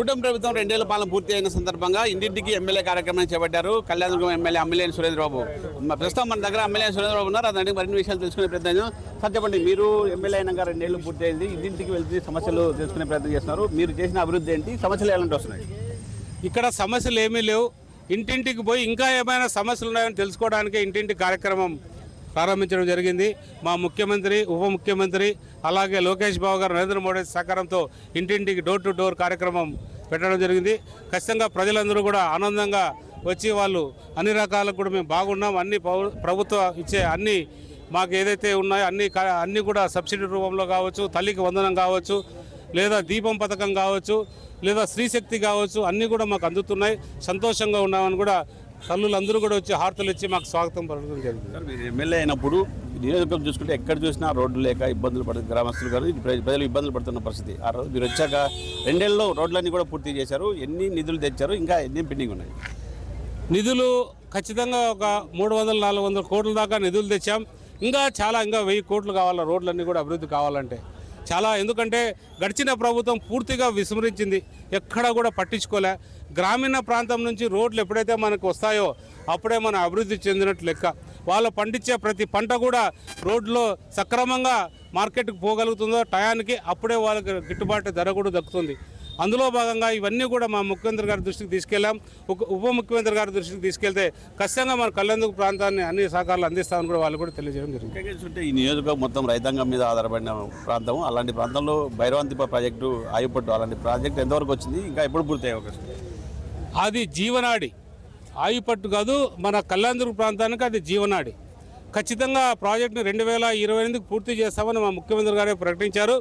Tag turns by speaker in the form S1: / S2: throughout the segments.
S1: కూటమి ప్రభుత్వం 2 ఏళ్ల పాలన పూర్తి అయిన సందర్భంగా ఇంటింటికి ఎమ్మెల్యే కార్యక్రమాన్ని చేపట్టారు. కళ్యాణదుర్గం ఎమ్మెల్యే అమ్మిలేని సురేంద్రబాబు. ప్రస్తుతం మన దగ్గర అమ్మిలేని సురేంద్రబాబు ఉన్నారు. అతని మరిన్ని విషయాలు తెలుసుకునే ప్రయత్నం. సార్ చెప్పండి, మీరు ఎమ్మెల్యే అయినాక 2 ఏళ్ళు పూర్తి అయింది. ఇంటింటికి వెళ్తే సమస్యలు తెలుసుకునే ప్రయత్నం చేస్తున్నారు. మీరు చేసిన అభివృద్ధి ఏంటి, సమస్యలు ఎలాంటి వస్తున్నాయి?
S2: ఇక్కడ సమస్యలు ఏమీ లేవు. ఇంటింటికి పోయి ఇంకా ఏమైనా సమస్యలు ఉన్నాయని తెలుసుకోవడానికి ఇంటింటి కార్యక్రమం ప్రారంభించడం జరిగింది. మా ముఖ్యమంత్రి, ఉప ముఖ్యమంత్రి, అలాగే లోకేష్ బాబు గారు, నరేంద్ర మోడీ సహకారంతో ఇంటింటికి డోర్ టు డోర్ కార్యక్రమం పెట్టడం జరిగింది. ఖచ్చితంగా ప్రజలందరూ కూడా ఆనందంగా వచ్చి వాళ్ళు అన్ని రకాలకు కూడా మేము బాగున్నాం, అన్ని ప్రభుత్వం ఇచ్చే అన్ని మాకు ఏదైతే ఉన్నాయో అన్నీ కూడా సబ్సిడీ రూపంలో కావచ్చు, తల్లికి వందనం కావచ్చు, లేదా దీపం పథకం కావచ్చు, లేదా స్త్రీశక్తి కావచ్చు, అన్నీ కూడా మాకు అందుతున్నాయి. సంతోషంగా ఉన్నామని కూడా తల్లులందరూ కూడా వచ్చి హారతలు ఇచ్చి మాకు స్వాగతం పలకడం జరిగింది.
S1: సార్, మీరు ఎమ్మెల్యే అయినప్పుడు నియోజకవర్గం చూసుకుంటే ఎక్కడ చూసినా రోడ్లు లేక ఇబ్బందులు పడుతుంది, గ్రామస్తులు గారు ప్రజలు ఇబ్బందులు పడుతున్న పరిస్థితి. ఆ రోజు మీరు వచ్చాక 2 ఏళ్ళలో రోడ్లన్నీ కూడా పూర్తి చేశారు. ఎన్ని నిధులు తెచ్చారు, ఇంకా ఎన్ని పెండింగ్ ఉన్నాయి?
S2: నిధులు ఖచ్చితంగా ఒక 300-400 కోట్ల దాకా నిధులు తెచ్చాం. ఇంకా 1000 కోట్లు కావాలా రోడ్లన్నీ కూడా అభివృద్ధి కావాలంటే చాలా. ఎందుకంటే గడిచిన ప్రభుత్వం పూర్తిగా విస్మరించింది, ఎక్కడా కూడా పట్టించుకోలే. గ్రామీణ ప్రాంతం నుంచి రోడ్లు ఎప్పుడైతే మనకు వస్తాయో అప్పుడే మనం అభివృద్ధి చెందినట్లు లెక్క. వాళ్ళు పండించే ప్రతి పంట కూడా రోడ్లో సక్రమంగా మార్కెట్కి పోగలుగుతుందో టయానికి, అప్పుడే వాళ్ళకి గిట్టుబాటు ధర కూడా దక్కుతుంది. అందులో భాగంగా ఇవన్నీ కూడా మా ముఖ్యమంత్రి గారి దృష్టికి తీసుకెళ్ళాం. ఉప ముఖ్యమంత్రి గారి దృష్టికి తీసుకెళ్తే ఖచ్చితంగా మన కళ్యాణదుర్గం ప్రాంతాన్ని అన్ని సహకారాలు అందిస్తామని కూడా వాళ్ళు కూడా తెలియజేయడం జరిగింది.
S1: ఈ నియోజకవర్గం మొత్తం రైతాంగం మీద ఆధారపడిన ప్రాంతం. అలాంటి ప్రాంతంలో భైరవంతిప ప్రాజెక్టు, ఆయుపట్టు అలాంటి ప్రాజెక్టు ఎంతవరకు వచ్చింది, ఇంకా ఎప్పుడు పూర్తి అయ్యే అవకాశం?
S2: అది జీవనాడి. ఆయుపట్టు కాదు, మన కళ్యాణదుర్గం ప్రాంతానికి అది జీవనాడి. ఖచ్చితంగా ప్రాజెక్టును 2028కి పూర్తి చేస్తామని మా ముఖ్యమంత్రి గారే ప్రకటించారు.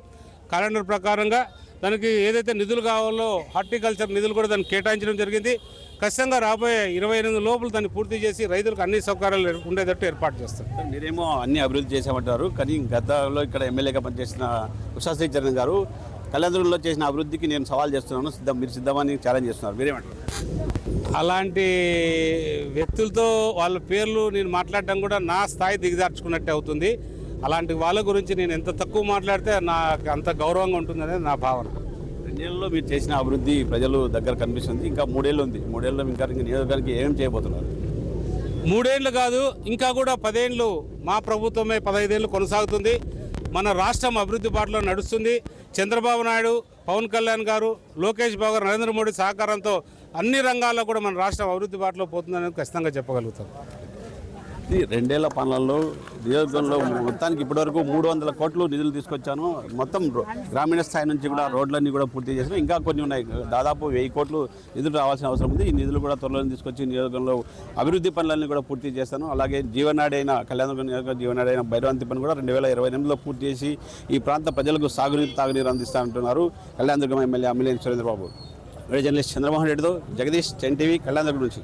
S2: క్యాలెండర్ ప్రకారంగా దానికి ఏదైతే నిధులు కావాలో హార్టికల్చర్ నిధులు కూడా దాన్ని కేటాయించడం జరిగింది. ఖచ్చితంగా రాబోయే 28 లోపల దాన్ని పూర్తి చేసి రైతులకు అన్ని సౌకర్యాలు ఉండేటట్టు ఏర్పాటు చేస్తారు.
S1: మీరేమో అన్ని అభివృద్ధి చేసామంటారు, కానీ గతంలో ఇక్కడ ఎమ్మెల్యేగా పనిచేసిన ఉషా శ్రీచరణ్ గారు కళ్యాణదుర్గంలో చేసిన అభివృద్ధికి నేను సవాల్ చేస్తున్నాను, మీరు సిద్ధమని ఛాలెంజ్ చేస్తున్నారు. మీరేమంటారు?
S2: అలాంటి వ్యక్తులతో వాళ్ళ పేర్లు నేను మాట్లాడడం కూడా నా స్థాయి దిగజార్చుకున్నట్టే అవుతుంది. అలాంటి వాళ్ళ గురించి నేను ఎంత తక్కువ మాట్లాడితే నాకు అంత గౌరవంగా ఉంటుందనేది నా భావన.
S1: 2 ఏళ్ళలో మీరు చేసిన అభివృద్ధి ప్రజలు దగ్గర కనిపిస్తుంది. ఇంకా 3 ఏళ్ళు ఉంది. 3 ఏళ్ళలో ఇంకా నియోజకవర్గానికి ఏం చేయబోతున్నారు?
S2: 3 ఏళ్ళు కాదు, ఇంకా కూడా 10 ఏళ్ళు మా ప్రభుత్వమే 15 ఏళ్ళు కొనసాగుతుంది. మన రాష్ట్రం అభివృద్ధి బాటలో నడుస్తుంది. చంద్రబాబు నాయుడు, పవన్ కళ్యాణ్ గారు, లోకేష్ బాబు గారు, నరేంద్ర మోడీ సహకారంతో అన్ని రంగాల్లో కూడా మన రాష్ట్రం అభివృద్ధి బాటలో పోతుందని ఖచ్చితంగా చెప్పగలుగుతాం.
S1: ఈ 2 ఏళ్ల పాలనలో నియోజకవర్గంలో మొత్తానికి ఇప్పటివరకు 300 కోట్లు నిధులు తీసుకొచ్చాను. మొత్తం గ్రామీణ స్థాయి నుంచి కూడా రోడ్లన్నీ కూడా పూర్తి చేశాను. ఇంకా కొన్ని ఉన్నాయి. దాదాపు 1000 కోట్లు నిధులు రావాల్సిన అవసరం ఉంది. ఈ నిధులు కూడా త్వరలో తీసుకొచ్చి నియోజకవర్గంలో అభివృద్ధి పనులన్నీ కూడా పూర్తి చేస్తాను. అలాగే జీవనాడైన కళ్యాణదుర్గం నియోజకవర్గ జీవనాడైన భైరవంతి పని కూడా 2028లో పూర్తి చేసి ఈ ప్రాంత ప్రజలకు తాగునీరు అందిస్తానంటున్నారు కళ్యాణదుర్గం ఎమ్మెల్యే అమ్మిలేని సురేంద్రబాబు. జర్నలిస్ట్ చంద్రమోహన్ రెడ్డితో జగదీష్, చెన్ టీవీ, కళ్యాణదుర్గం నుంచి.